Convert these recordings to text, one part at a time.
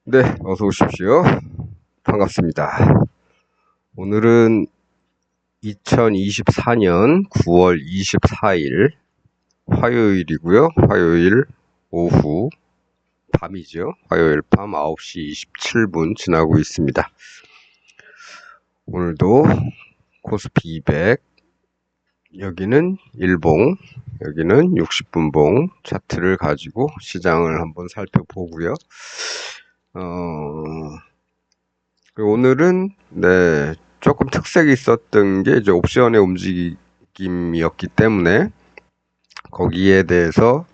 네, 어서 오십시오. 반갑습니다. 오늘은 2024년 9월 24일 화요일이고요. 화요일 오후 밤이죠. 화요일 밤 9시 27분 지나고 있습니다. 오늘도 코스피 200, 여기는 일봉, 여기는 60분봉 차트를 가지고 시장을 한번 살펴보고요. 오늘은 조금 특색이 있었던 게 이제 옵션의 움직임이었기 때문에 거기에 대해서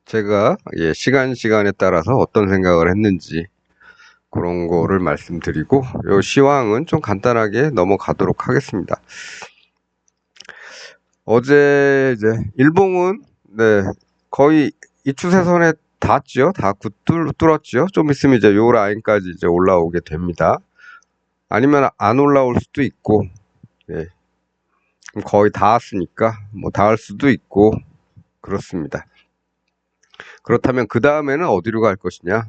제가 시간에 따라서 어떤 생각을 했는지 그런 거를 말씀드리고, 요 시황은 좀 간단하게 넘어가도록 하겠습니다. 어제 이제 일봉은 거의 이 추세선에 닿았죠. 다 뚫었죠. 좀 있으면 이제 요 라인까지 이제 올라오게 됩니다. 아니면 안 올라올 수도 있고, 거의 닿았으니까 뭐 닿을 수도 있고 그렇습니다. 그렇다면 그 다음에는 어디로 갈 것이냐?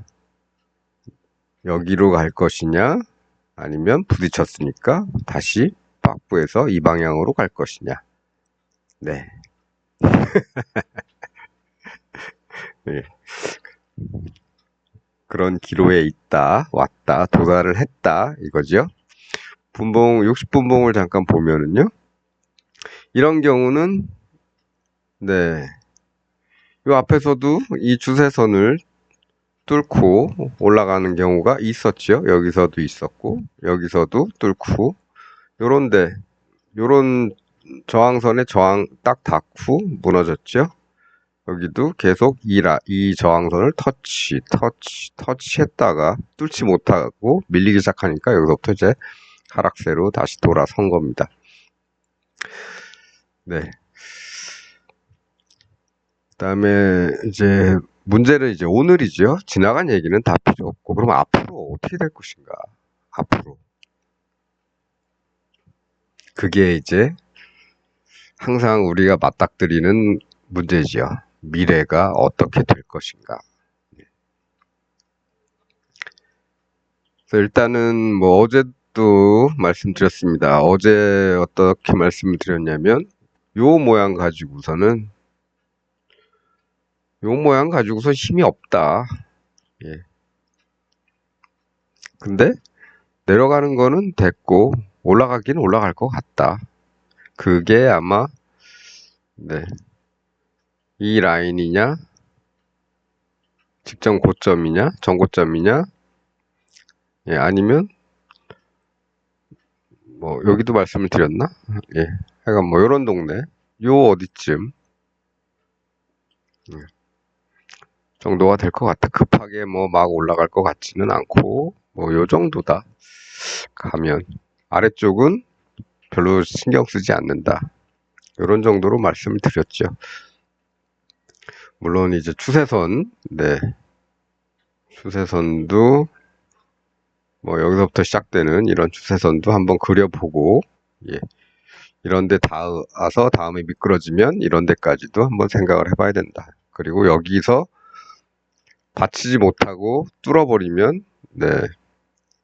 여기로 갈 것이냐? 아니면 부딪혔으니까 다시 박부해서 이 방향으로 갈 것이냐? 네. 네. 그런 기로에 있다, 왔다, 도달을 했다 이거죠. 60분봉을 잠깐 보면은요. 이런 경우는 이 앞에서도 이 주세선을 뚫고 올라가는 경우가 있었죠. 여기서도 있었고 여기서도 뚫고 요런 저항선에 딱 닿고 무너졌죠. 여기도 계속 이 저항선을 터치했다가 뚫지 못하고 밀리기 시작하니까 여기서부터 이제 하락세로 다시 돌아선 겁니다. 그다음에 이제 문제는 이제 오늘이죠. 지나간 얘기는 다 필요 없고, 그럼 앞으로 어떻게 될 것인가? 앞으로. 그게 이제 항상 우리가 맞닥뜨리는 문제지요. 미래가 어떻게 될 것인가. 그래서 일단은 뭐 어제도 말씀드렸습니다. 어제 어떻게 말씀을 드렸냐면, 요 모양 가지고서는 힘이 없다. 근데 내려가는 거는 됐고 올라가긴 올라갈 것 같다. 그게 아마 이 라인이냐, 직전 고점이냐, 전고점이냐, 아니면 뭐 여기도 말씀을 드렸나? 하여간 뭐 요런 동네, 요 어디쯤 정도가 될 것 같아. 급하게 뭐 막 올라갈 것 같지는 않고 뭐 요 정도다. 가면 아래쪽은 별로 신경 쓰지 않는다. 요런 정도로 말씀을 드렸죠. 물론 이제 추세선도 뭐 여기서부터 시작되는 이런 추세선도 한번 그려보고, 이런데 닿아서 다음에 미끄러지면 이런 데까지도 한번 생각을 해봐야 된다. 그리고 여기서 받치지 못하고 뚫어버리면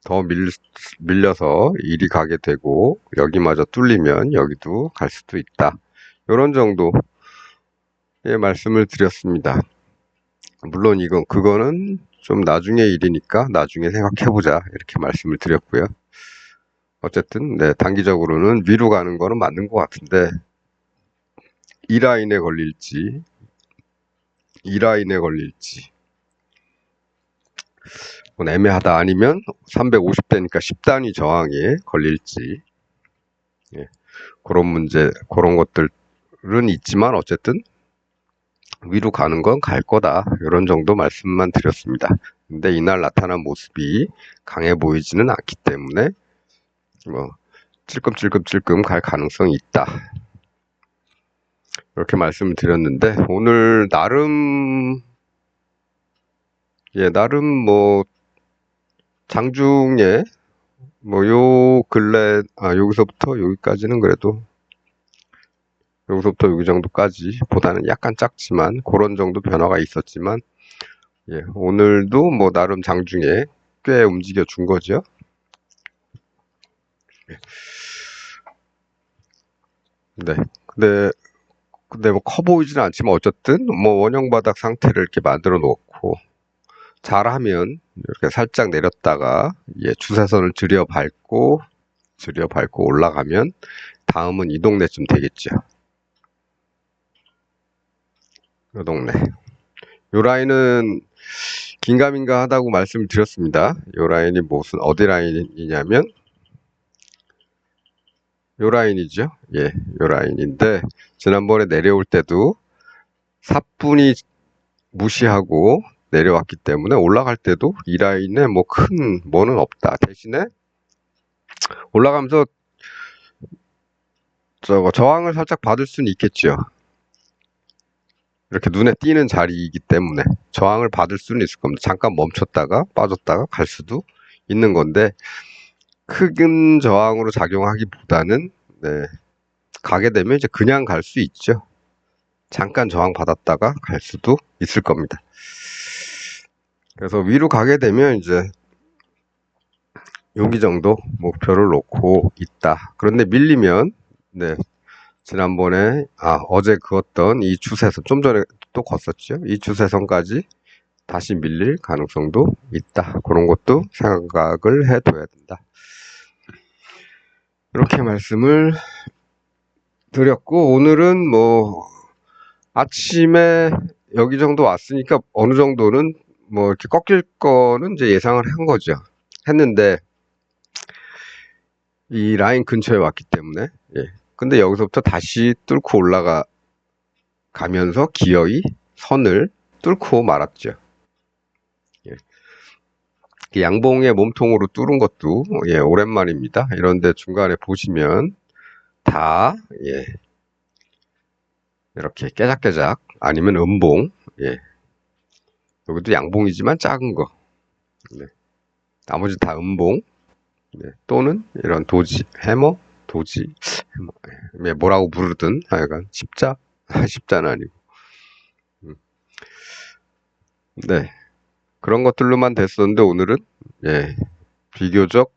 더 밀려서 이리 가게 되고, 여기마저 뚫리면 여기도 갈 수도 있다. 이런 정도의 말씀을 드렸습니다. 물론 그거는 좀 나중의 일이니까 나중에 생각해보자 이렇게 말씀을 드렸고요. 어쨌든 단기적으로는 위로 가는 거는 맞는 것 같은데, 이 라인에 걸릴지 애매하다. 아니면 350대니까 10단위 저항에 걸릴지, 그런 것들은 있지만 어쨌든 위로 가는 건 갈 거다. 이런 정도 말씀만 드렸습니다. 근데 이날 나타난 모습이 강해 보이지는 않기 때문에 뭐 찔끔찔끔 갈 가능성이 있다. 이렇게 말씀을 드렸는데, 오늘 나름 뭐 장중에 뭐 요 근래 여기서부터 여기까지는 그래도 여기서부터 여기 정도까지 보다는 약간 작지만 그런 정도 변화가 있었지만 예, 오늘도 뭐 나름 장중에 꽤 움직여 준 거죠. 네. 근데 뭐 커 보이지는 않지만 어쨌든 뭐 원형 바닥 상태를 이렇게 만들어 놓고 잘하면 이렇게 살짝 내렸다가 예, 추세선을 들여 밟고 올라가면 다음은 이 동네쯤 되겠죠. 이 동네. 요 라인은 긴가민가 하다고 말씀을 드렸습니다. 요 라인이 무슨 어디 라인이냐면 요 라인이죠. 예, 요 라인인데 지난번에 내려올 때도 사뿐히 무시하고 내려왔기 때문에 올라갈 때도 이 라인에 뭐 큰 뭐는 없다. 대신에 올라가면서 저항을 살짝 받을 수는 있겠죠. 이렇게 눈에 띄는 자리이기 때문에 저항을 받을 수는 있을 겁니다. 잠깐 멈췄다가 빠졌다가 갈 수도 있는 건데 큰 저항으로 작용하기보다는 네, 가게 되면 이제 그냥 갈 수 있죠. 잠깐 저항 받았다가 갈 수도 있을 겁니다. 그래서 위로 가게 되면 이제 여기 정도 목표를 놓고 있다. 그런데 밀리면 네, 지난번에 어제 그었던 이 추세선 좀 전에 또 걷었죠. 이 추세선까지 다시 밀릴 가능성도 있다. 그런 것도 생각을 해둬야 된다. 이렇게 말씀을 드렸고 오늘은 뭐 아침에 여기 정도 왔으니까 어느 정도는 뭐 이렇게 꺾일 거는 이제 예상을 한 거죠. 했는데 이 라인 근처에 왔기 때문에 예. 근데 여기서부터 다시 뚫고 올라가면서 기어이 선을 뚫고 말았죠. 예. 양봉의 몸통으로 뚫은 것도 예, 오랜만입니다. 이런데 중간에 보시면 다 예, 이렇게 깨작깨작 아니면 음봉 예. 여기도 양봉이지만 작은 거 네. 나머지 다 음봉 네. 또는 이런 도지 해머 도지 해머 예. 뭐라고 부르든 하여간 십자는 아니고 네 그런 것들로만 됐었는데 오늘은 예, 비교적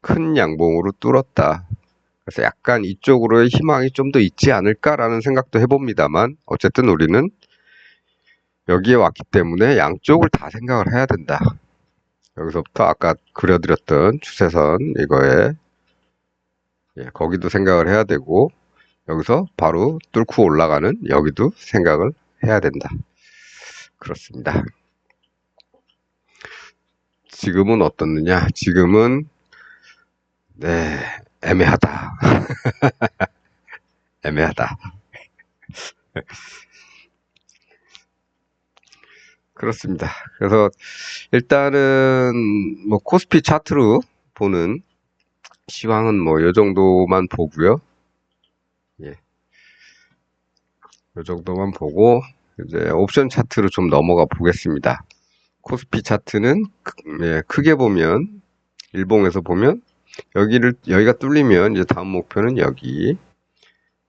큰 양봉으로 뚫었다. 그래서 약간 이쪽으로의 희망이 좀 더 있지 않을까라는 생각도 해봅니다만 어쨌든 우리는 여기에 왔기 때문에 양쪽을 다 생각을 해야 된다. 여기서부터 아까 그려드렸던 추세선 이거에 예, 거기도 생각을 해야 되고 여기서 바로 뚫고 올라가는 여기도 생각을 해야 된다. 그렇습니다. 지금은 어떻느냐? 지금은 네 애매하다. 애매하다. 그렇습니다. 그래서 일단은 뭐 코스피 차트로 보는 시황은 뭐 요 정도만 보고요. 예. 요 정도만 보고 이제 옵션 차트로 좀 넘어가 보겠습니다. 코스피 차트는 예, 크게 보면 일봉에서 보면 여기가 뚫리면 이제 다음 목표는 여기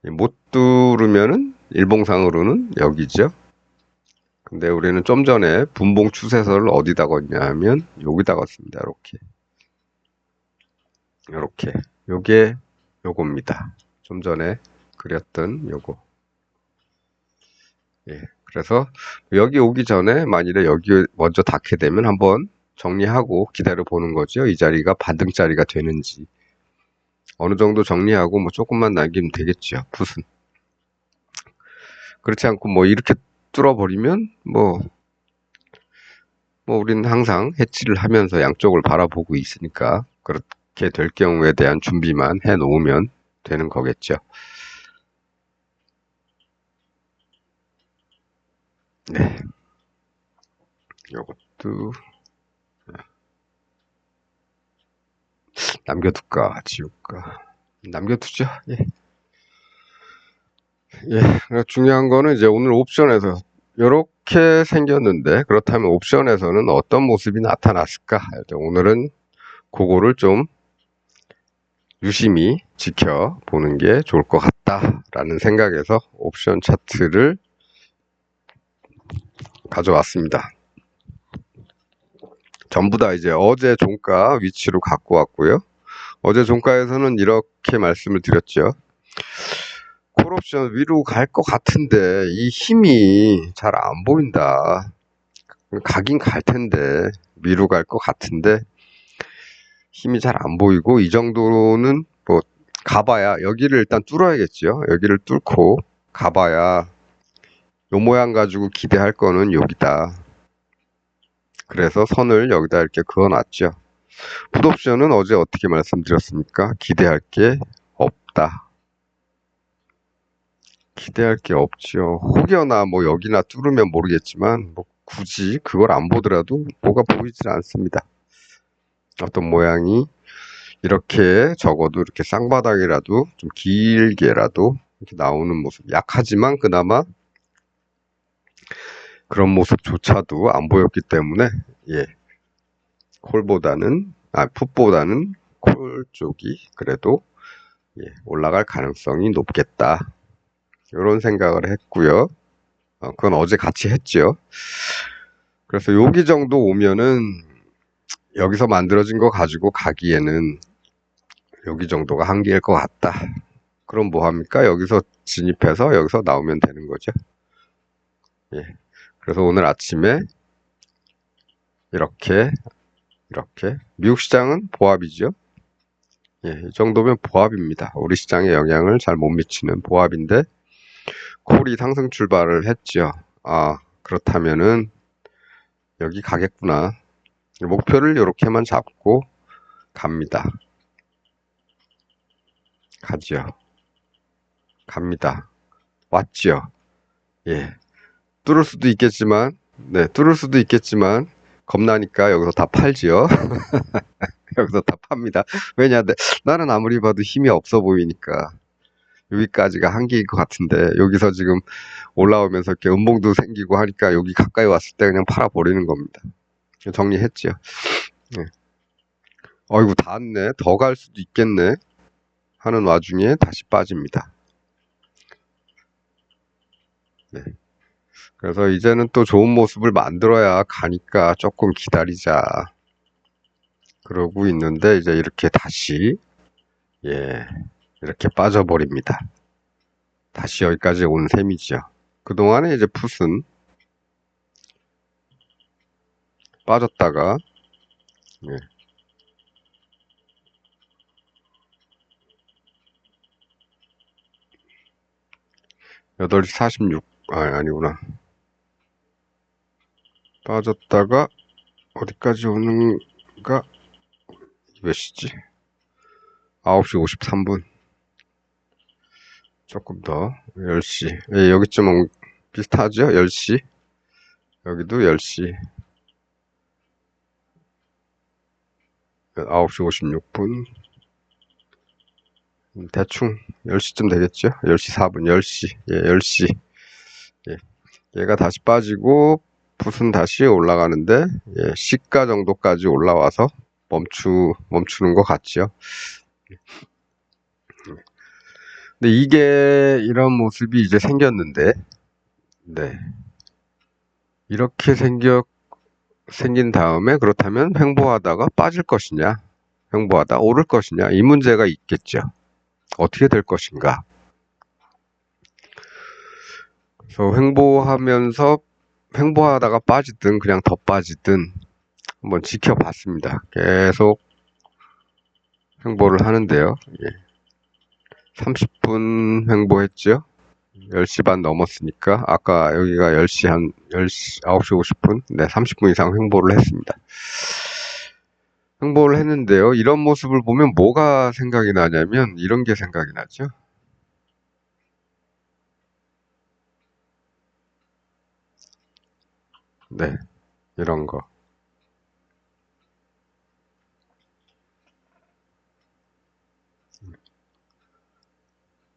못 뚫으면은 일봉상으로는 여기죠. 근데 우리는 좀 전에 분봉 추세선을 어디다 걷냐면 여기다 걷습니다. 이렇게 요게 요겁니다. 좀 전에 그렸던 요거. 예. 그래서 여기 오기 전에 만일에 여기 먼저 닿게 되면 한번 정리하고 기다려 보는 거죠. 이 자리가 반등 자리가 되는지. 어느 정도 정리하고 뭐 조금만 남기면 되겠죠. 풋은. 그렇지 않고 뭐 이렇게 뚫어버리면 뭐 우리는 항상 해치를 하면서 양쪽을 바라보고 있으니까 그렇게 될 경우에 대한 준비만 해 놓으면 되는 거겠죠. 네. 요것도 남겨둘까 지울까 남겨두죠. 예. 예. 중요한 거는 이제 오늘 옵션에서 이렇게 생겼는데 그렇다면 옵션에서는 어떤 모습이 나타났을까? 오늘은 그거를 좀 유심히 지켜보는 게 좋을 것 같다라는 생각에서 옵션 차트를 가져왔습니다. 전부 다 이제 어제 종가 위치로 갖고 왔고요. 어제 종가에서는 이렇게 말씀을 드렸죠. 콜옵션 위로 갈 것 같은데 이 힘이 잘 안 보인다. 가긴 갈 텐데 위로 갈 것 같은데 힘이 잘 안 보이고 이 정도는 뭐 가봐야 여기를 일단 뚫어야겠죠. 여기를 뚫고 가봐야 요 모양 가지고 기대할 거는 여기다. 그래서 선을 여기다 이렇게 그어놨죠. 풋옵션은 어제 어떻게 말씀드렸습니까? 기대할 게 없다. 기대할 게 없죠. 혹여나 뭐 여기나 뚫으면 모르겠지만 뭐 굳이 그걸 안 보더라도 뭐가 보이질 않습니다. 어떤 모양이 이렇게 적어도 이렇게 쌍바닥이라도 좀 길게라도 이렇게 나오는 모습, 약하지만 그나마 그런 모습조차도 안 보였기 때문에 풋보다는 콜 쪽이 그래도 올라갈 가능성이 높겠다. 이런 생각을 했고요. 그건 어제 같이 했죠. 그래서 여기 정도 오면은 여기서 만들어진 거 가지고 가기에는 여기 정도가 한계일 것 같다. 그럼 뭐 합니까? 여기서 진입해서 여기서 나오면 되는 거죠. 그래서 오늘 아침에 이렇게 미국 시장은 보합이죠. 이 정도면 보합입니다. 우리 시장에 영향을 잘 못 미치는 보합인데 콜이 상승 출발을 했죠. 그렇다면은 여기 가겠구나. 목표를 이렇게만 잡고 갑니다. 가지요. 갑니다. 왔지요. 뚫을 수도 있겠지만 겁나니까 여기서 다 팔지요. 여기서 다 팝니다. 왜냐, 나는 아무리 봐도 힘이 없어 보이니까 여기까지가 한계일 것 같은데 여기서 지금 올라오면서 이렇게 음봉도 생기고 하니까 여기 가까이 왔을 때 그냥 팔아버리는 겁니다. 정리했죠. 어이구 닿았네. 더 갈 수도 있겠네. 하는 와중에 다시 빠집니다. 그래서 이제는 또 좋은 모습을 만들어야 가니까 조금 기다리자. 그러고 있는데 이제 이렇게 다시 이렇게 빠져버립니다. 다시 여기까지 온 셈이죠. 그동안에 이제 풋은 빠졌다가 8시 46 아니구나. 빠졌다가 어디까지 오는가? 몇 시지? 9시 53분. 조금 더 10시. 여기쯤 비슷하죠? 10시. 여기도 10시. 9시 56분. 대충 10시쯤 되겠죠? 10시 4분, 10시. 10시. 얘가 다시 빠지고 풋은 다시 올라가는데 시가 정도까지 올라와서 멈추는 것 같죠. 근데 이게 이런 모습이 이제 생겼는데 이렇게 생긴 다음에 그렇다면 횡보하다가 빠질 것이냐, 횡보하다 오를 것이냐, 이 문제가 있겠죠. 어떻게 될 것인가. 그래서 횡보하다가 빠지든 그냥 더 빠지든 한번 지켜봤습니다. 계속 횡보를 하는데요. 30분 횡보했죠. 10시 반 넘었으니까 아까 여기가 9시 50분 30분 이상 횡보를 했습니다. 횡보를 했는데요. 이런 모습을 보면 뭐가 생각이 나냐면 이런 게 생각이 나죠. 이런 거.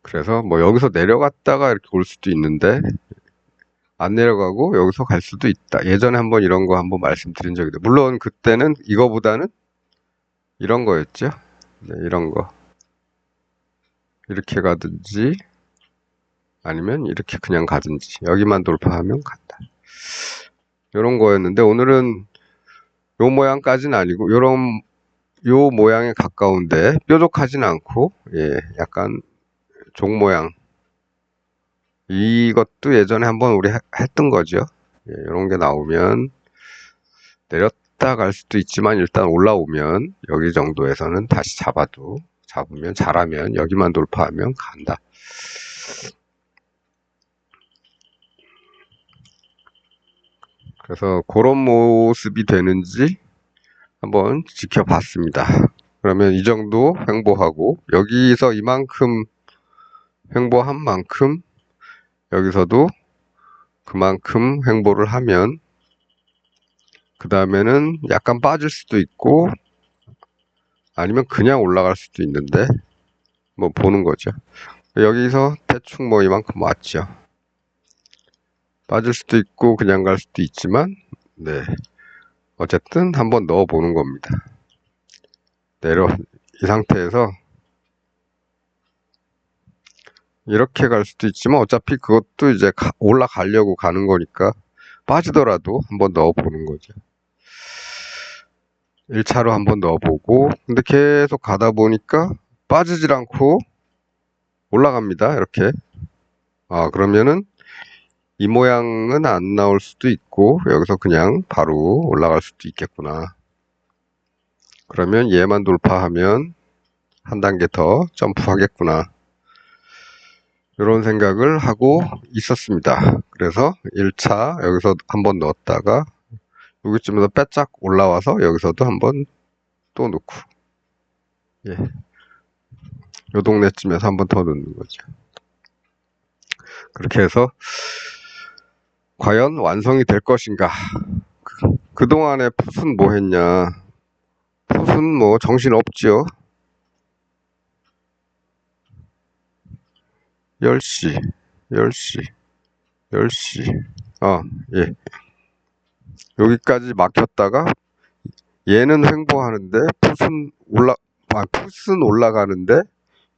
그래서 뭐 여기서 내려갔다가 이렇게 올 수도 있는데 안 내려가고 여기서 갈 수도 있다. 예전에 한번 이런 거 한번 말씀드린 적이 있는데 물론 그때는 이거보다는 이런 거였죠. 이런 거. 이렇게 가든지 아니면 이렇게 그냥 가든지 여기만 돌파하면 간다. 이런 거였는데 오늘은 요 모양까지는 아니고 요 모양에 가까운데 뾰족하진 않고 약간 종 모양 이것도 예전에 한번 우리 했던 거죠. 이런 게 나오면 내렸다 갈 수도 있지만 일단 올라오면 여기 정도에서는 다시 잡으면 잘하면 여기만 돌파하면 간다. 그래서 그런 모습이 되는지 한번 지켜봤습니다. 그러면 이 정도 횡보하고 여기서 이만큼 횡보한 만큼 여기서도 그만큼 횡보를 하면 그 다음에는 약간 빠질 수도 있고 아니면 그냥 올라갈 수도 있는데 뭐 보는 거죠. 여기서 대충 뭐 이만큼 왔죠. 빠질 수도 있고 그냥 갈 수도 있지만 어쨌든 한번 넣어 보는 겁니다. 이 상태에서 이렇게 갈 수도 있지만 어차피 그것도 이제 올라가려고 가는 거니까 빠지더라도 한번 넣어 보는 거죠. 1차로 한번 넣어보고 근데 계속 가다 보니까 빠지질 않고 올라갑니다. 이렇게 그러면은 이 모양은 안 나올 수도 있고 여기서 그냥 바로 올라갈 수도 있겠구나. 그러면 얘만 돌파하면 한 단계 더 점프하겠구나. 이런 생각을 하고 있었습니다. 그래서 1차 여기서 한번 넣었다가 여기쯤에서 빼짝 올라와서 여기서도 한번 또 넣고 요 동네쯤에서 한번 더 넣는 거죠. 그렇게 해서 과연 완성이 될 것인가. 그동안에 풋은 뭐 했냐. 풋은 뭐 정신 없죠. 10시 여기까지 막혔다가 얘는 횡보하는데 풋은 올라가는데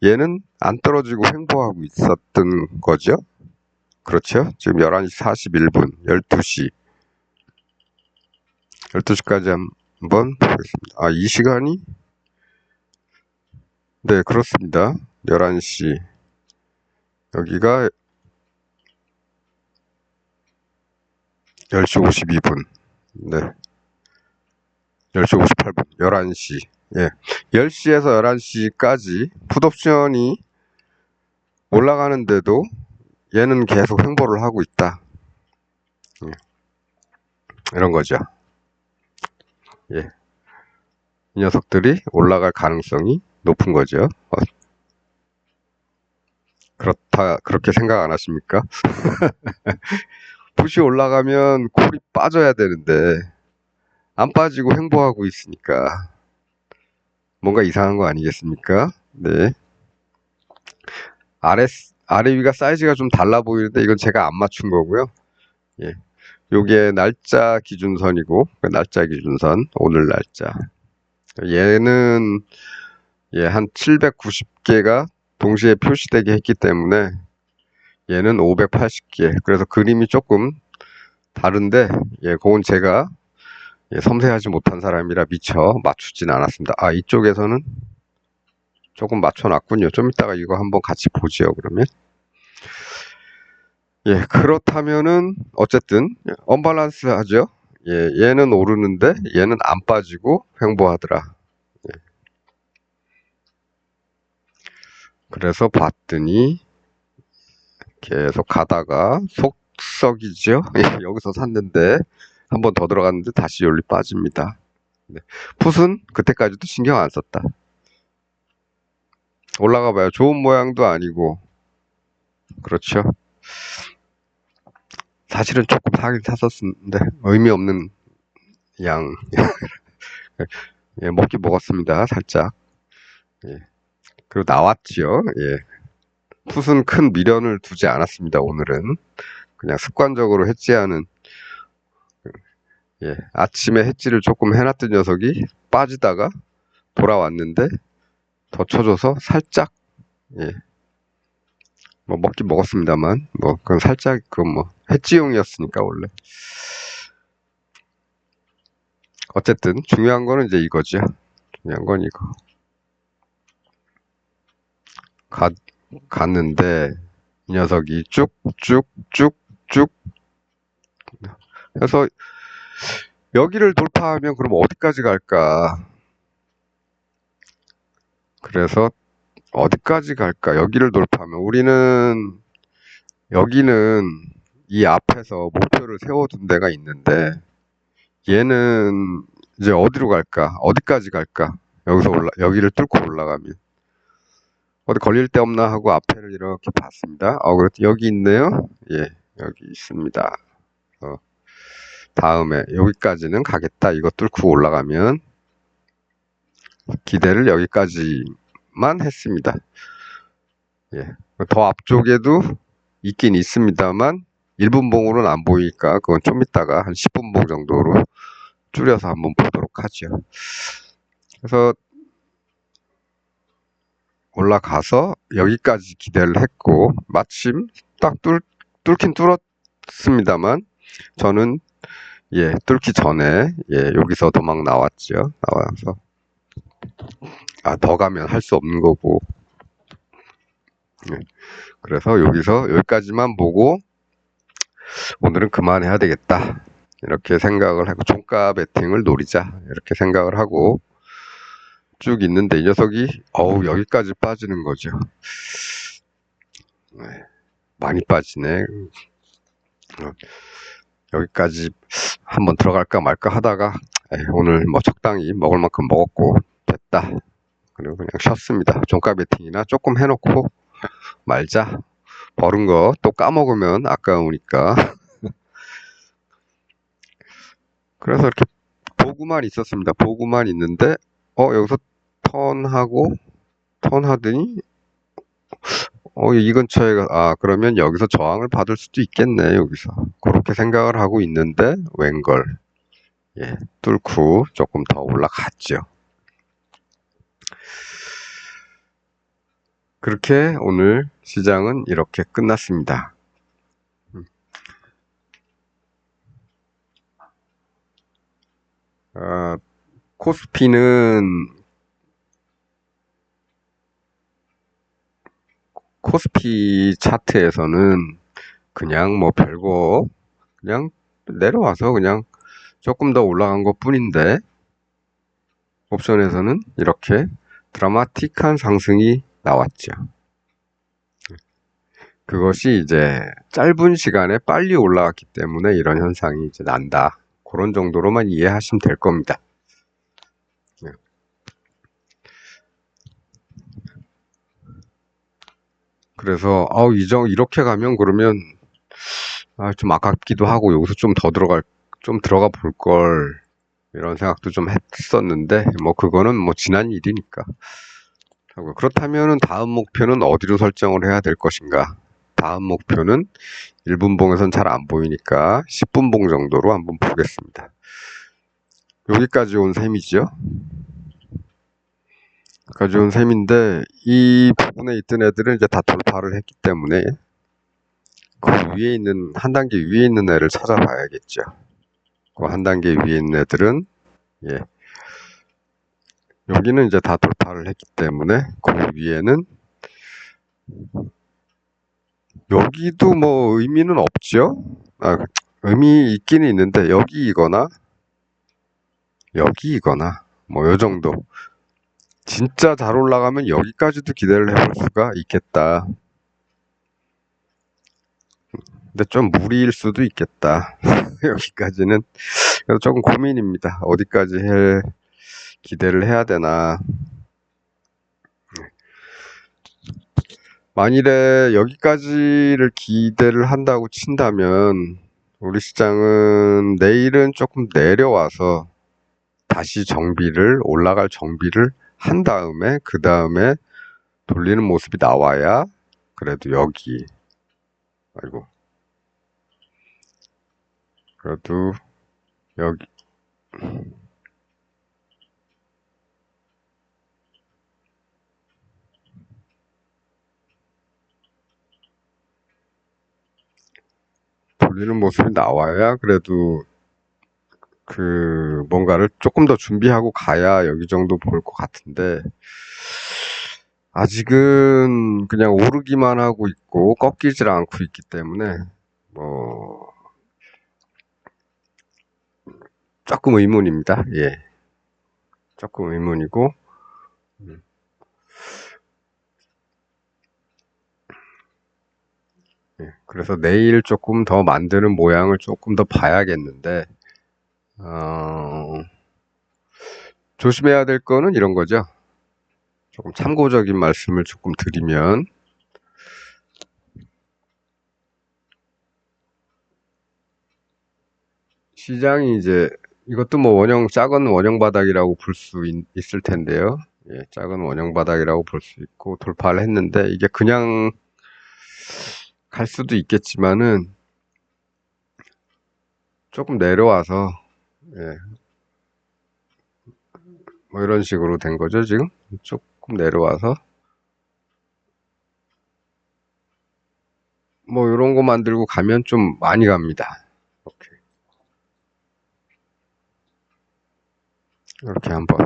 얘는 안 떨어지고 횡보하고 있었던 거죠. 그렇죠. 지금 11시 41분 12시까지 한번 보겠습니다. 이 시간이 네 그렇습니다. 11시 여기가 10시 52분 10시 58분 11시 10시에서 11시까지 풋옵션이 올라가는데도 얘는 계속 횡보를 하고 있다. 이런 거죠. 이 녀석들이 올라갈 가능성이 높은 거죠. 그렇게 생각 안 하십니까? 풋이 올라가면 콜이 빠져야 되는데 안 빠지고 횡보하고 있으니까 뭔가 이상한 거 아니겠습니까? 네. 아래 위가 사이즈가 좀 달라 보이는데 이건 제가 안 맞춘 거고요. 요게 날짜 기준선이고 날짜 기준선 오늘 날짜 얘는 한 790개가 동시에 표시되게 했기 때문에 얘는 580개 그래서 그림이 조금 다른데 그건 제가 섬세하지 못한 사람이라 미처 맞추진 않았습니다. 이쪽에서는 조금 맞춰놨군요. 좀 이따가 이거 한번 같이 보지요. 그러면 그렇다면은 어쨌든 언밸런스 하죠. 얘는 오르는데 얘는 안 빠지고 횡보하더라. 그래서 봤더니 계속 가다가 속썩이죠. 여기서 샀는데 한 번 더 들어갔는데 다시 여기 빠집니다. 풋은 그때까지도 신경 안 썼다. 올라가 봐요. 좋은 모양도 아니고 그렇죠. 사실은 조금 사긴 샀었는데 의미 없는 양 먹긴 먹었습니다. 살짝 그리고 나왔지요. 풋은 큰 미련을 두지 않았습니다. 오늘은 그냥 습관적으로 해지하는 아침에 해지를 조금 해놨던 녀석이 빠지다가 돌아왔는데 더 쳐줘서 살짝 뭐 먹긴 먹었습니다만 뭐 그건 살짝 그건 뭐 해지용이었으니까 원래. 어쨌든 중요한 거는 이제 이거죠. 중요한 건 이거. 갔는데 이 녀석이 쭉쭉쭉쭉 해서 여기를 돌파하면 그럼 어디까지 갈까? 그래서 어디까지 갈까? 여기를 돌파하면 우리는 여기는 이 앞에서 목표를 세워둔 데가 있는데 얘는 이제 어디로 갈까? 어디까지 갈까? 여기를 뚫고 올라가면 어디 걸릴 데 없나 하고 앞에를 이렇게 봤습니다. 그렇지. 여기 있네요. 예, 여기 있습니다. 다음에 여기까지는 가겠다. 이거 뚫고 올라가면 기대를 여기까지만 했습니다. 예. 더 앞쪽에도 있긴 있습니다만 1분봉으로는 안 보이니까 그건 좀 이따가 한 10분봉 정도로 줄여서 한번 보도록 하죠. 그래서 올라가서 여기까지 기대를 했고 마침 딱 뚫긴 뚫었습니다만 저는 뚫기 전에 여기서 도망 나왔죠. 나와서 더 가면 할 수 없는 거고 그래서 여기까지만 보고 오늘은 그만해야 되겠다 이렇게 생각을 하고 종가 베팅을 노리자 이렇게 생각을 하고 쭉 있는데 이 녀석이 여기까지 빠지는 거죠. 많이 빠지네. 여기까지 한번 들어갈까 말까 하다가 오늘 뭐 적당히 먹을 만큼 먹었고 됐다. 그리고 그냥 쉬었습니다. 종가 베팅이나 조금 해놓고 말자. 버는 거 또 까먹으면 아까우니까. 그래서 이렇게 보고만 있었습니다. 보고만 있는데 여기서 턴하더니 이 근처에 그러면 여기서 저항을 받을 수도 있겠네. 여기서 그렇게 생각을 하고 있는데 웬걸 뚫고 조금 더 올라갔죠. 그렇게 오늘 시장은 이렇게 끝났습니다. 코스피 차트에서는 그냥 뭐 별거 그냥 내려와서 그냥 조금 더 올라간 것 뿐인데 옵션에서는 이렇게 드라마틱한 상승이 나왔죠. 그것이 이제 짧은 시간에 빨리 올라왔기 때문에 이런 현상이 이제 난다. 그런 정도로만 이해하시면 될 겁니다. 그래서 이렇게 가면 그러면 좀 아깝기도 하고 여기서 좀 들어가 볼 걸 이런 생각도 좀 했었는데 뭐 그거는 뭐 지난 일이니까. 그렇다면은 다음 목표는 어디로 설정을 해야 될 것인가? 다음 목표는 1분봉에선 잘 안 보이니까 10분봉 정도로 한번 보겠습니다. 여기까지 온 셈이죠. 여기까지 온 셈인데 이 부분에 있던 애들은 이제 다 돌파를 했기 때문에 그 위에 있는 한 단계 위에 있는 애를 찾아봐야겠죠. 그 한 단계 위에 있는 애들은 여기는 이제 다 돌파를 했기 때문에 그 위에는 여기도 뭐 의미는 없죠. 의미 있기는 있는데 여기이거나 뭐 요 정도. 진짜 잘 올라가면 여기까지도 기대를 해볼 수가 있겠다. 근데 좀 무리일 수도 있겠다. 여기까지는. 그래서 조금 고민입니다. 어디까지 기대를 해야 되나. 만일에 여기까지를 기대를 한다고 친다면 우리 시장은 내일은 조금 내려와서 다시 올라갈 정비를 한 다음에 그 다음에 돌리는 모습이 나와야 그래도 그래도 여기 돌리는 모습이 나와야 그래도 뭔가를 조금 더 준비하고 가야 여기 정도 볼 것 같은데, 아직은 그냥 오르기만 하고 있고 꺾이질 않고 있기 때문에 뭐 조금 의문입니다. 예, 조금 의문이고, 예, 그래서 내일 조금 더 만드는 모양을 조금 더 봐야겠는데, 어, 조심해야 될 거는 이런 거죠. 조금 참고적인 말씀을 조금 드리면, 시장이 이제 이것도 뭐 작은 원형 바닥이라고 볼 수 있을 텐데요. 예, 작은 원형 바닥이라고 볼 수 있고 돌파를 했는데 이게 그냥 갈 수도 있겠지만은 조금 내려와서, 예, 뭐 이런 식으로 된 거죠, 지금. 조금 내려와서 뭐 이런 거 만들고 가면 좀 많이 갑니다. 이렇게 한번.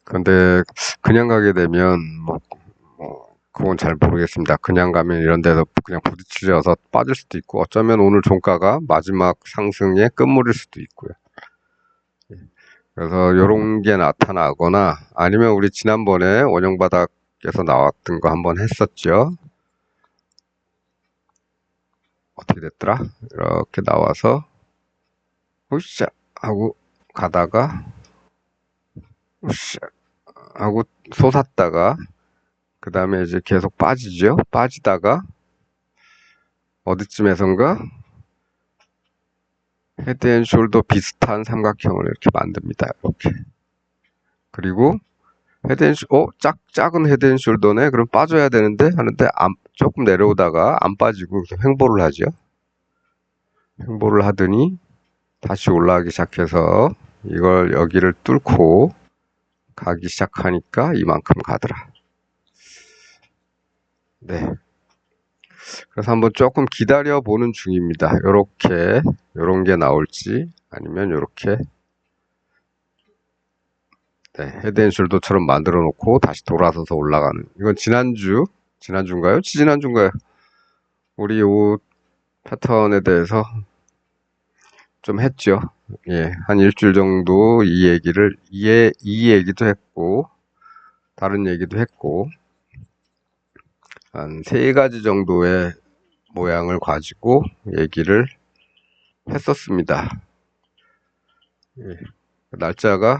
근데 그냥 가게 되면 그건 잘 모르겠습니다. 그냥 가면 이런 데서 그냥 부딪혀서 빠질 수도 있고, 어쩌면 오늘 종가가 마지막 상승의 끝물일 수도 있고요. 그래서 이런 게 나타나거나, 아니면 우리 지난번에 원형 바닥에서 나왔던 거 한번 했었죠. 어떻게 됐더라? 이렇게 나와서 으쌰 하고 가다가 으쌰 하고 솟았다가, 그 다음에 이제 계속 빠지죠. 빠지다가 어디쯤에선가 헤드앤숄더 비슷한 삼각형을 이렇게 만듭니다. 이렇게. 그리고 작은 헤드앤숄더네. 그럼 빠져야 되는데 하는데 조금 내려오다가 안 빠지고 횡보를 하죠. 횡보를 하더니 다시 올라가기 시작해서 이걸 여기를 뚫고 가기 시작하니까 이만큼 가더라. 네. 그래서 한번 조금 기다려 보는 중입니다. 요런 게 나올지, 아니면 요렇게, 네, 헤드앤숄더처럼 만들어 놓고 다시 돌아서서 올라가는. 이건 지난주인가요? 지지난주인가요? 우리 옷 패턴에 대해서 좀 했죠. 예, 한 일주일 정도 이 얘기도 했고, 다른 얘기도 했고, 한 3가지 정도의 모양을 가지고 얘기를 했었습니다. 예, 날짜가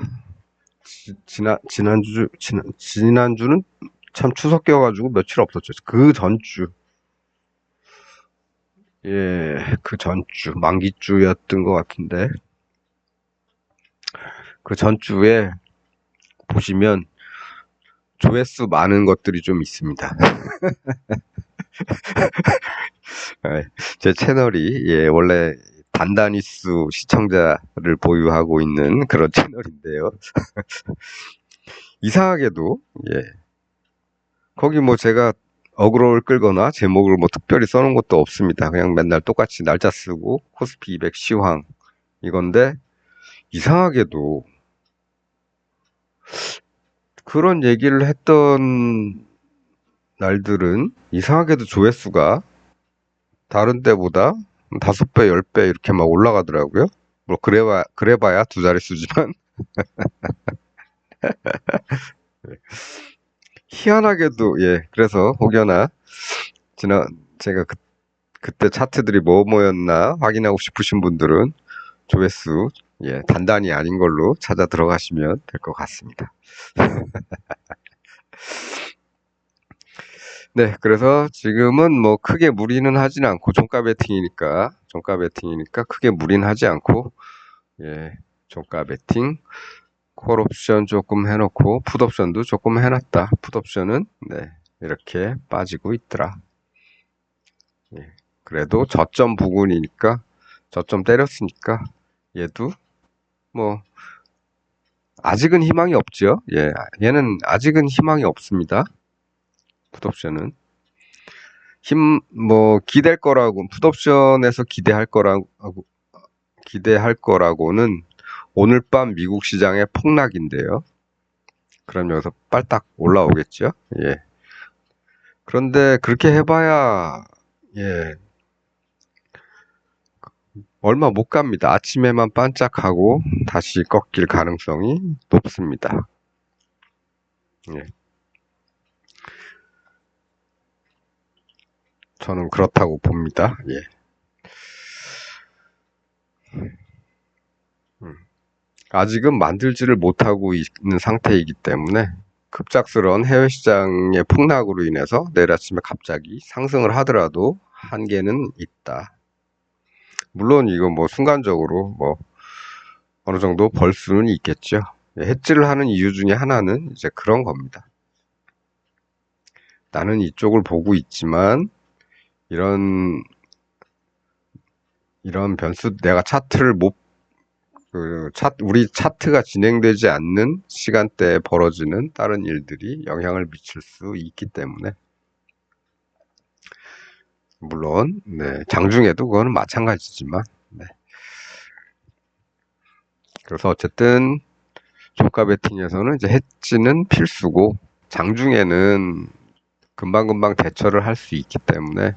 지난주는 참 추석 껴가지고 며칠 없었죠. 그 전주, 예, 그 전주, 만기주였던 것 같은데, 그 전주에 보시면 조회수 많은 것들이 좀 있습니다. 예, 제 채널이, 예, 원래 단단히수 시청자를 보유하고 있는 그런 채널인데요. 이상하게도, 예, 거기 뭐 제가 어그로를 끌거나 제목을 뭐 특별히 써놓은 것도 없습니다. 그냥 맨날 똑같이 날짜 쓰고 코스피 200 시황 이건데, 이상하게도 그런 얘기를 했던 날들은 이상하게도 조회수가 다른 때보다 5배, 10배 이렇게 막 올라가더라고요. 뭐 그래봐야 2자릿수지만 희한하게도, 예, 그래서 혹여나 제가 그때 차트들이 뭐였나 확인하고 싶으신 분들은 조회수, 예, 단단히 아닌 걸로 찾아 들어가시면 될 것 같습니다. 네, 그래서 지금은 뭐 크게 무리는 하진 않고, 종가 베팅이니까 크게 무리는 하지 않고, 예, 종가 베팅, 콜옵션 조금 해놓고, 풋옵션도 조금 해놨다. 풋옵션은, 네, 이렇게 빠지고 있더라. 예, 그래도 저점 부근이니까, 저점 때렸으니까, 얘도 뭐, 아직은 희망이 없죠. 예, 얘는 아직은 희망이 없습니다. 풋옵션은. 기댈 거라고, 풋옵션에서 기대할 거라고는 오늘 밤 미국 시장의 폭락인데요. 그럼 여기서 빨딱 올라오겠죠? 예. 그런데 그렇게 해봐야, 예, 얼마 못 갑니다. 아침에만 반짝하고 다시 꺾일 가능성이 높습니다. 예. 저는 그렇다고 봅니다. 예. 음. 아직은 만들지를 못하고 있는 상태이기 때문에 급작스러운 해외 시장의 폭락으로 인해서 내일 아침에 갑자기 상승을 하더라도 한계는 있다. 물론 이거 순간적으로 어느 정도 벌 수는 있겠죠. hedge를 하는 이유 중에 하나는 이제 그런 겁니다. 나는 이쪽을 보고 있지만 이런 변수, 내가 차트를 우리 차트가 진행되지 않는 시간대에 벌어지는 다른 일들이 영향을 미칠 수 있기 때문에, 물론, 네, 장중에도 그거는 마찬가지지만, 네. 그래서 어쨌든, 종가 베팅에서는 이제 hedge는 필수고, 장중에는 금방금방 대처를 할 수 있기 때문에,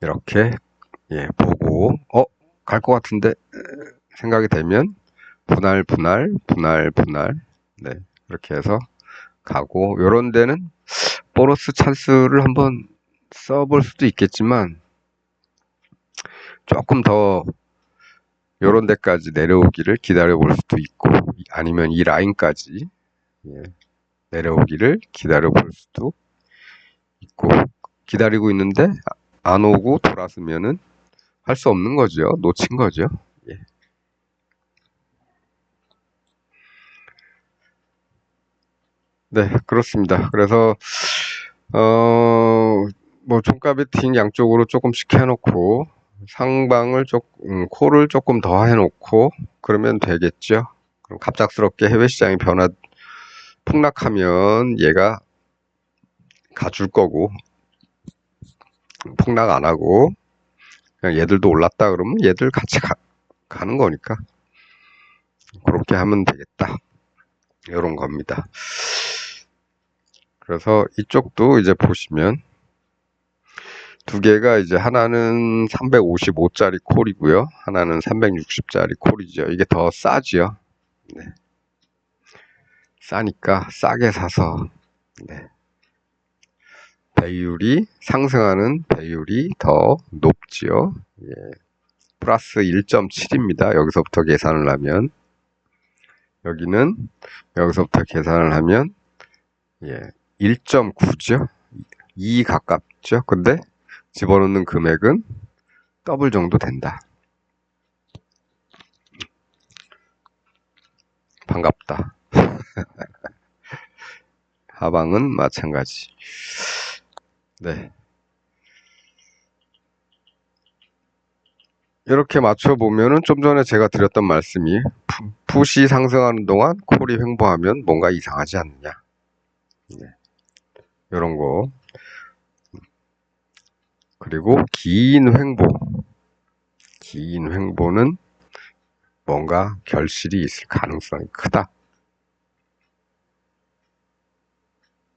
이렇게, 예, 보고, 갈 것 같은데, 생각이 되면, 분할, 네, 이렇게 해서 가고, 요런 데는 보너스 찬스를 한번 써볼 수도 있겠지만, 조금 더 요런 데까지 내려오기를 기다려 볼 수도 있고, 아니면 이 라인까지, 예, 내려오기를 기다려 볼 수도 있고, 기다리고 있는데 안 오고 돌아서면은 할 수 없는 거죠. 놓친 거죠. 예. 네, 그렇습니다. 그래서 종가 베팅 양쪽으로 조금씩 해놓고 상방을 콜을 조금 더 해놓고 그러면 되겠죠. 그럼 갑작스럽게 해외 시장이 폭락하면 얘가 가줄 거고, 폭락 안 하고 그냥 얘들도 올랐다 그러면 얘들 같이 가는 거니까 그렇게 하면 되겠다. 이런 겁니다. 그래서 이쪽도 이제 보시면 두 개가 이제 하나는 355짜리 콜이고요. 하나는 360짜리 콜이죠. 이게 더 싸지요. 네. 싸니까 싸게 사서, 네. 배율이 상승하는 배율이 더 높지요. 예. 플러스 1.7입니다. 여기서부터 계산을 하면, 여기서부터 계산을 하면, 예, 1.9죠. 2 가깝죠. 근데 집어넣는 금액은 더블 정도 된다. 반갑다. 하방은 마찬가지. 네. 이렇게 맞춰보면은 좀 전에 제가 드렸던 말씀이 풋이 상승하는 동안 콜이 횡보하면 뭔가 이상하지 않느냐. 네. 이런 거. 그리고 긴 횡보는 뭔가 결실이 있을 가능성이 크다.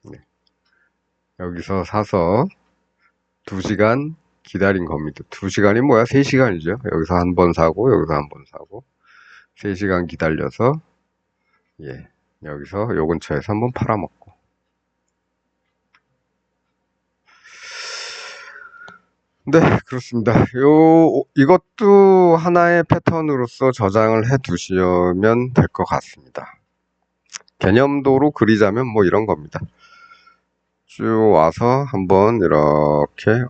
네. 여기서 사서 2시간 기다린 겁니다. 2시간이 뭐야? 3시간이죠. 여기서 한 번 사고, 여기서 한 번 사고, 3시간 기다려서, 예, 여기서 요 근처에서 한번 팔아먹고. 네, 그렇습니다. 이것도 하나의 패턴으로서 저장을 해 두시면 될 것 같습니다. 개념도로 그리자면 이런 겁니다. 쭉 와서 한번 이렇게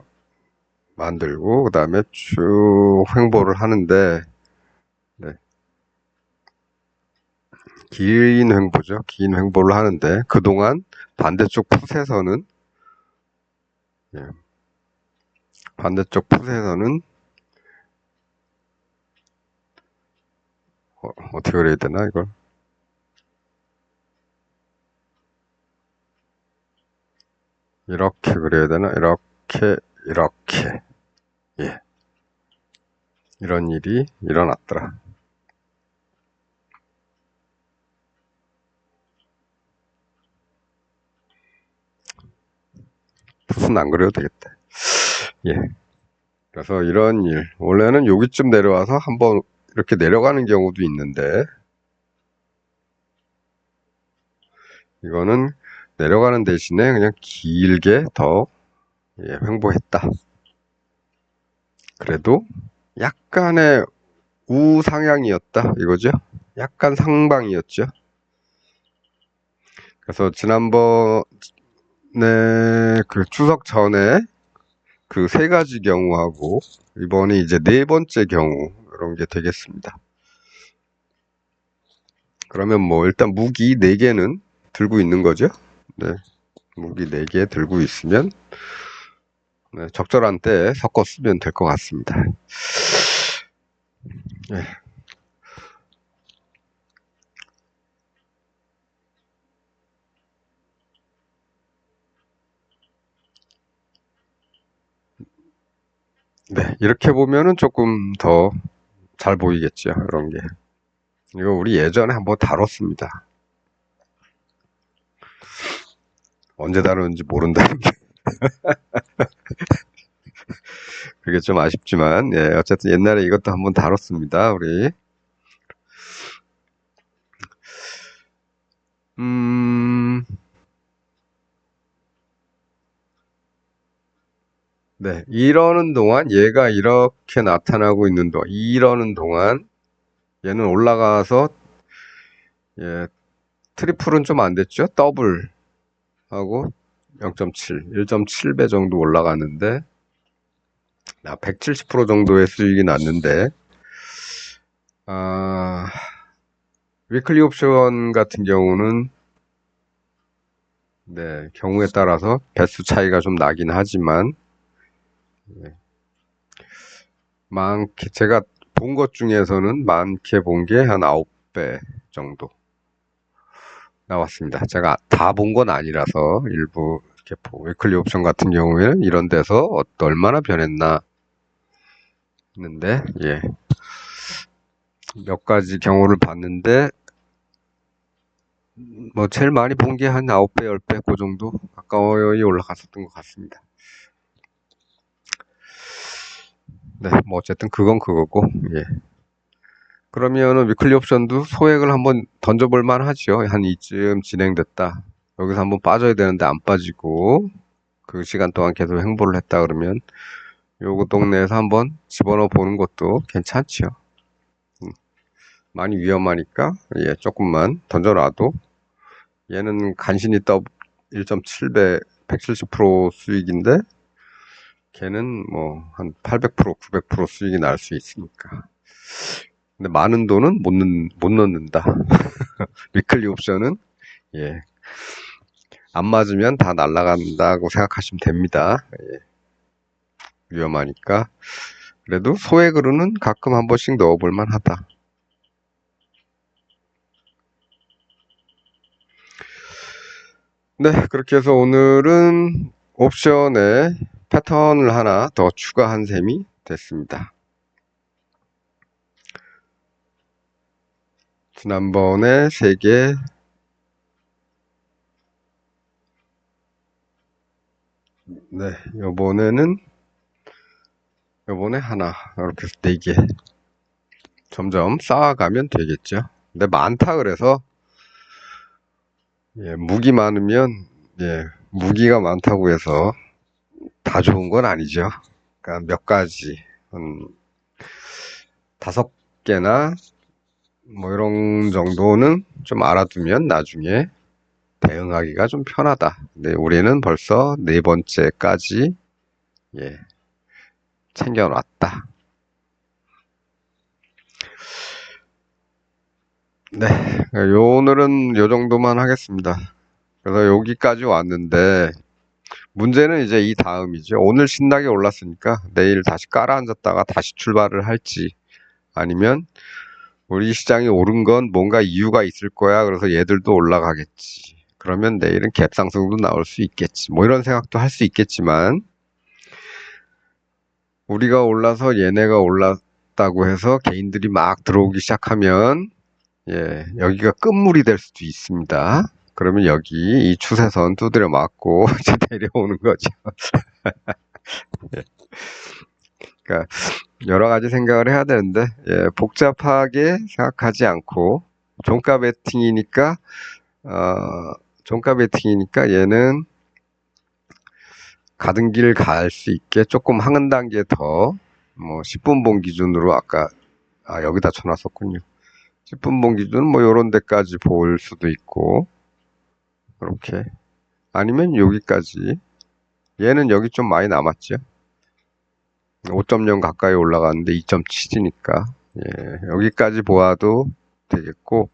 만들고, 그 다음에 쭉 횡보를 하는데, 네. 긴 횡보죠. 긴 횡보를 하는데, 그동안 반대쪽 풋에서는, 예, 반대쪽 풋에서는, 어떻게 그래야 되나, 이걸? 이렇게 그려야 되나? 이렇게, 이렇게. 예. 이런 일이 일어났더라. 붓은 안 그려도 되겠다. 예. 그래서 이런 일, 원래는 여기쯤 내려와서 한번 이렇게 내려가는 경우도 있는데, 이거는 내려가는 대신에 그냥 길게 더 횡보했다. 그래도 약간의 우상향이었다 이거죠. 약간 상방이었죠. 그래서 지난번에 그 추석 전에 그 세 가지 경우하고 이번에 이제 네 번째 경우 이런 게 되겠습니다. 그러면 뭐 일단 무기 4개는 들고 있는 거죠. 네. 무기 4개 들고 있으면 네, 적절한 때에 섞어 쓰면 될 것 같습니다. 네. 네, 이렇게 보면은 조금 더 잘 보이겠죠, 이런 게. 이거 우리 예전에 한번 다뤘습니다. 언제 다루는지 모른다는 게. 그게 좀 아쉽지만, 예, 어쨌든 옛날에 이것도 한번 다뤘습니다, 우리. 네, 이러는 동안 얘가 이렇게 나타나고 있는 동안, 이러는 동안 얘는 올라가서, 예, 트리플은 좀 안 됐죠? 더블하고 0.7, 1.7배 정도 올라갔는데, 170% 정도의 수익이 났는데, 아, 위클리 옵션 같은 경우는, 네, 경우에 따라서 배수 차이가 좀 나긴 하지만, 많게, 제가 본 것 중에서는 많게 본 게 한 9배 정도 나왔습니다. 제가 다 본 건 아니라서 일부 이렇게 위클리 옵션 같은 경우에는 이런 데서 얼마나 변했나 했는데, 예. 몇 가지 경우를 봤는데, 뭐, 제일 많이 본 게 한 9배, 10배, 그 정도 가까이 올라갔었던 것 같습니다. 네, 뭐, 어쨌든 그건 그거고, 예. 그러면은 위클리 옵션도 소액을 한번 던져볼 만 하죠. 한 이쯤 진행됐다. 여기서 한번 빠져야 되는데 안 빠지고, 그 시간 동안 계속 행보를 했다 그러면, 요거 동네에서 한번 집어넣어 보는 것도 괜찮죠. 많이 위험하니까, 예, 조금만 던져놔도, 얘는 간신히 떠 1.7배, 170% 수익인데, 걔는 뭐, 한 800%, 900% 수익이 날 수 있으니까. 근데 많은 돈은 못 넣는다. 위클리 옵션은, 예, 안 맞으면 다 날아간다고 생각하시면 됩니다. 예, 위험하니까. 그래도 소액으로는 가끔 한 번씩 넣어볼 만하다. 네, 그렇게 해서 오늘은 옵션에 패턴을 하나 더 추가한 셈이 됐습니다. 지난번에 3개, 네, 요번에 하나, 이렇게 해서 4개. 점점 쌓아가면 되겠죠. 근데 많다 그래서, 예, 무기 많으면, 예, 무기가 많다고 해서 다 좋은 건 아니죠. 그러니까 몇 가지, 한 5개나 뭐 이런 정도는 좀 알아두면 나중에 대응하기가 좀 편하다. 근데 우리는 벌써 4번째까지, 예, 챙겨놨다. 네, 오늘은 요 정도만 하겠습니다. 그래서 여기까지 왔는데, 문제는 이제 이 다음이죠. 오늘 신나게 올랐으니까 내일 다시 깔아앉았다가 다시 출발을 할지, 아니면 우리 시장이 오른 건 뭔가 이유가 있을 거야. 그래서 얘들도 올라가겠지. 그러면 내일은 갭 상승도 나올 수 있겠지. 뭐 이런 생각도 할 수 있겠지만, 우리가 올라서 얘네가 올랐다고 해서 개인들이 막 들어오기 시작하면, 예, 여기가 끝물이 될 수도 있습니다. 그러면 여기 이 추세선 두드려 맞고 이제 내려오는 거죠. 그러니까 여러 가지 생각을 해야 되는데, 예, 복잡하게 생각하지 않고 종가 베팅이니까 종가 베팅이니까 얘는 가던 길 갈 수 있게 조금 한 단계 더, 뭐 10분 봉 기준으로 아까 여기다 쳐놨었군요. 10분 봉 기준 뭐 요런 데까지 볼 수도 있고, 그렇게. 아니면 여기까지. 얘는 여기 좀 많이 남았죠. 5.0 가까이 올라가는데 2.7이니까 여기까지 보아도 되겠고,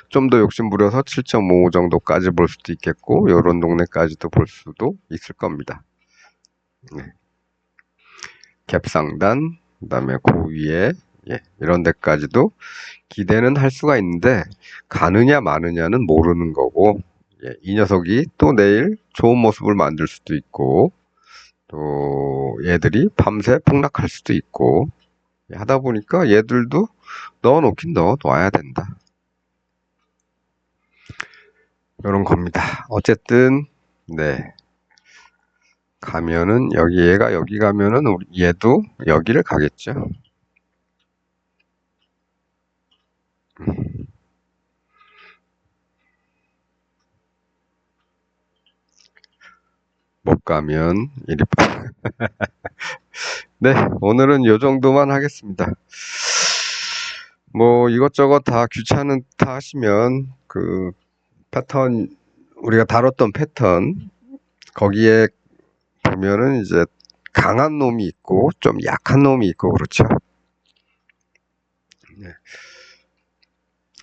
좀 더 욕심 부려서 7.55 정도까지 볼 수도 있겠고, 요런 동네까지도 볼 수도 있을 겁니다. 네. 갭상단, 그 다음에 그 위에 이런 데까지도 기대는 할 수가 있는데, 가느냐 마느냐는 모르는 거고, 이 녀석이 또 내일 좋은 모습을 만들 수도 있고, 또 얘들이 밤새 폭락할 수도 있고, 하다 보니까 얘들도 넣어놓긴 넣어놔야 된다. 이런 겁니다. 어쨌든 네, 가면은 얘가 여기 가면은 얘도 여기를 가겠죠. 못 가면 이리 네, 오늘은 요 정도만 하겠습니다. 뭐 이것저것 다 귀찮다 하시면 그 패턴, 우리가 다뤘던 패턴 거기에 보면은 이제 강한 놈이 있고 좀 약한 놈이 있고 그렇죠. 네.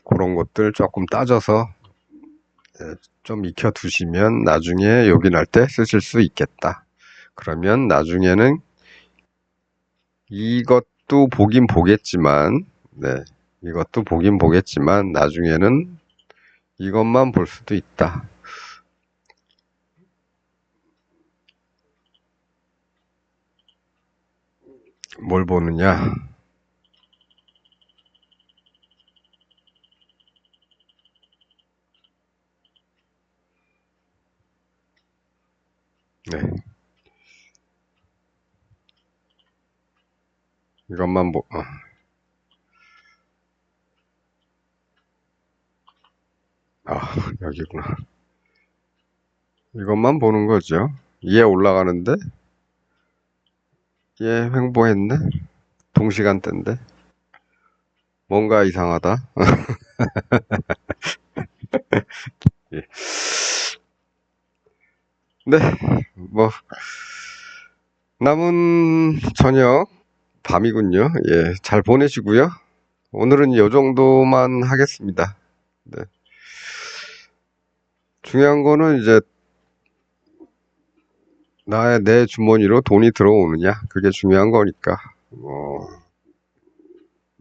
그런 것들 조금 따져서 좀 익혀 두시면 나중에 요긴할 때 쓰실 수 있겠다. 그러면 나중에는 이것도 보긴 보겠지만, 네, 이것도 보긴 보겠지만 나중에는 이것만 볼 수도 있다. 뭘 보느냐? 네, 이것만 여기구나. 이것만 보는 거죠. 얘 올라가는데 얘 횡보했네. 동시간대인데 뭔가 이상하다. 예. 네, 뭐 남은 저녁 밤이군요. 예, 잘 보내시고요. 오늘은 이 정도만 하겠습니다. 네. 중요한 거는 이제 내 주머니로 돈이 들어오느냐, 그게 중요한 거니까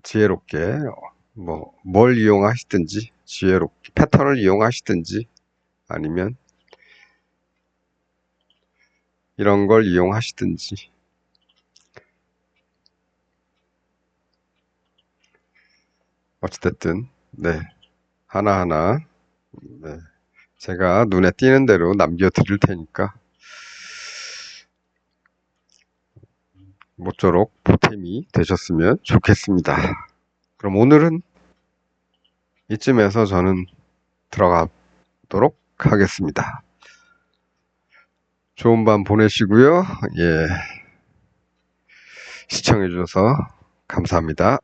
지혜롭게 뭘 이용하시든지, 지혜롭게 패턴을 이용하시든지 아니면 이런 걸 이용하시든지, 어찌됐든 네, 하나하나 네, 제가 눈에 띄는 대로 남겨드릴 테니까 모쪼록 보탬이 되셨으면 좋겠습니다. 그럼 오늘은 이쯤에서 저는 들어가도록 하겠습니다. 좋은 밤 보내시고요. 예, 시청해주셔서 감사합니다.